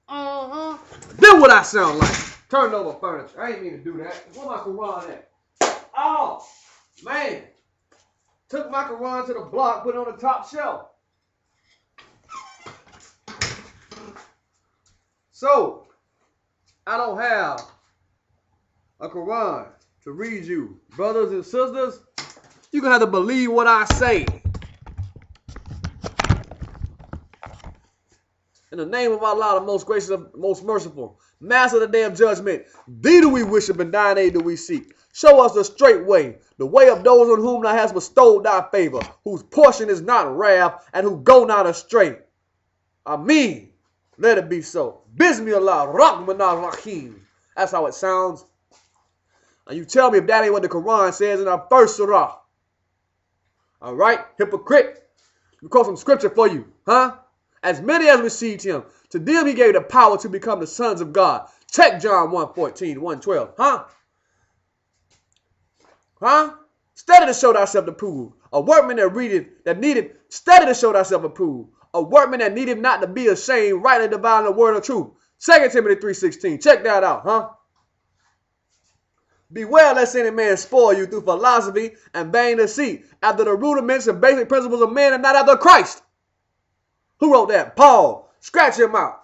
Then what I sound like? Turned over furniture. I ain't mean to do that. Where my Quran at? Oh, man. Took my Quran to the block, put it on the top shelf. So, I don't have a Quran to read you. Brothers and sisters, you're going to have to believe what I say. In the name of Allah, the most gracious, most merciful, Master of the day of judgment, thee do we worship and thine aid do we seek. Show us the straight way, the way of those on whom thou hast bestowed thy favor, whose portion is not wrath, and who go not astray. Ameen. Let it be so. Bismillah, Rahman Rahim. That's how it sounds. And you tell me if that ain't what the Quran says in our first surah. All right, hypocrite. We quote some scripture for you, huh? As many as received him, to them he gave the power to become the sons of God. Check John 1:14, 1:12, huh? Huh? Study to show thyself approved. A workman that needed, study to show thyself approved. A workman that needed not to be ashamed, rightly dividing the word of truth. 2 Timothy 3:16. Check that out, huh? Beware lest any man spoil you through philosophy and vain deceit, after the rudiments and basic principles of men and not after Christ. Who wrote that? Paul. Scratch him out.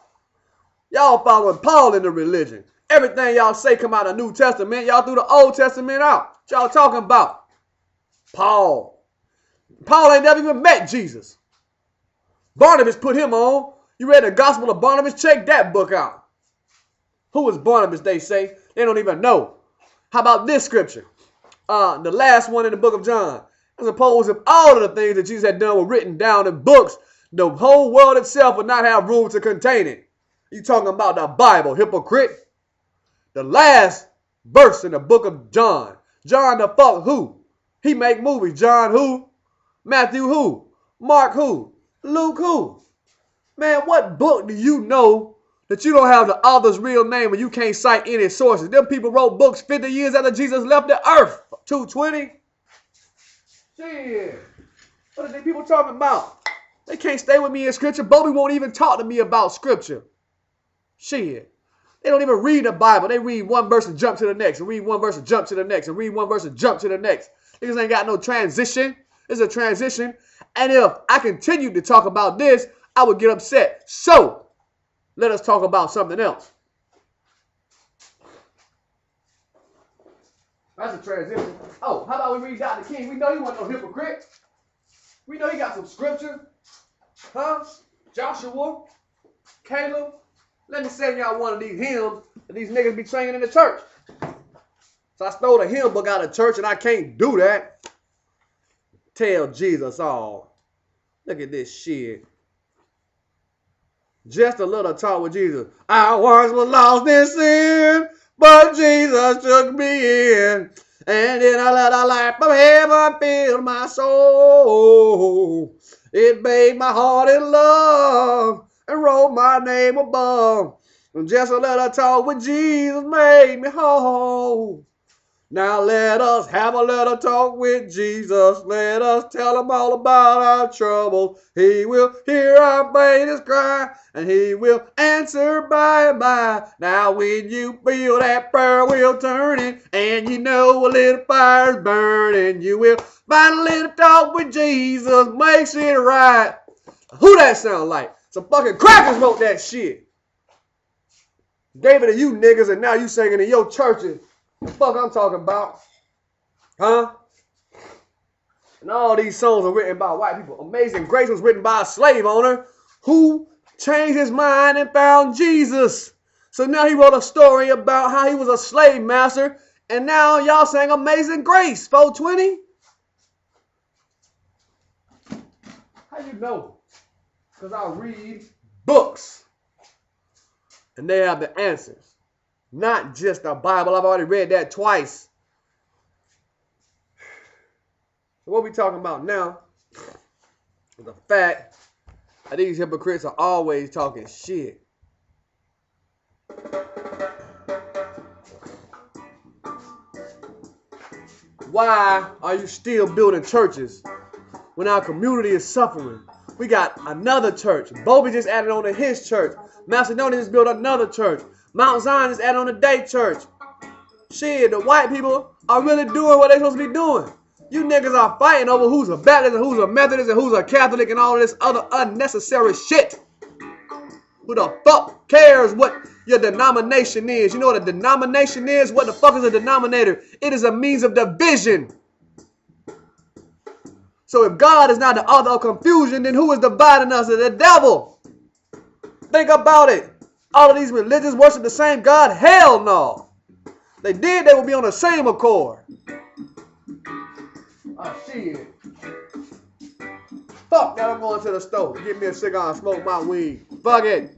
Y'all following Paul in the religion. Everything y'all say come out of the New Testament. Y'all threw the Old Testament out. What y'all talking about? Paul. Paul ain't never even met Jesus. Barnabas put him on. You read the Gospel of Barnabas? Check that book out. Who was Barnabas, they say? They don't even know. How about this scripture? The last one in the book of John. I suppose if all of the things that Jesus had done were written down in books, the whole world itself would not have room to contain it. You talking about the Bible, hypocrite? The last verse in the book of John. John the fuck who? He make movies. John who? Matthew who? Mark who? Luke who? Man, what book do you know that you don't have the author's real name and you can't cite any sources? Them people wrote books 50 years after Jesus left the earth. 220? Shit. What are these people talking about? They can't stay with me in scripture. Bobby won't even talk to me about scripture. Shit. They don't even read the Bible. They read one verse and jump to the next, and read one verse and jump to the next, and read one verse and jump to the next. Niggas ain't got no transition. It's a transition. And if I continued to talk about this, I would get upset. So, let us talk about something else. That's a transition. Oh, how about we read Dr. King? We know he wasn't no hypocrite. We know he got some scripture. Huh? Joshua, Caleb. Let me send y'all one of these hymns that these niggas be singing in the church. So I stole a hymn book out of church and I can't do that. Tell Jesus all. Look at this shit. Just a little talk with Jesus. I once was lost in sin, but Jesus took me in. And then I let the light of heaven fill my soul. It made my heart in love and wrote my name above. And just a little talk with Jesus made me whole. Now let us have a little talk with Jesus. Let us tell him all about our troubles. He will hear our faintest cry, and he will answer by and by. Now when you feel that prayer wheel turning, and you know a little fire's burning, you will find a little talk with Jesus, makes it right. Who that sound like? Some fucking crackers wrote that shit. Gave it to you niggas, and now you singing in your churches. The fuck I'm talking about? Huh? And all these songs are written by white people. Amazing Grace was written by a slave owner who changed his mind and found Jesus. So now he wrote a story about how he was a slave master, and now y'all saying Amazing Grace, 420? How you know? Because I read books, and they have the answers. Not just the Bible. I've already read that twice. So what we talking about now is the fact that these hypocrites are always talking shit. Why are you still building churches when our community is suffering? We got another church. Bobby just added on to his church. Macedonia just built another church. Mount Zion just added on a day church. Shit, the white people are really doing what they're supposed to be doing. You niggas are fighting over who's a Baptist and who's a Methodist and who's a Catholic and all this other unnecessary shit. Who the fuck cares what your denomination is? You know what a denomination is? What the fuck is a denominator? It is a means of division. So if God is not the author of confusion, then who is dividing us? The devil. Think about it. All of these religions worship the same God? Hell no. They did, they would be on the same accord. Oh, shit. Fuck that, I'm going to the store. Get me a cigar and smoke my weed. Fuck it.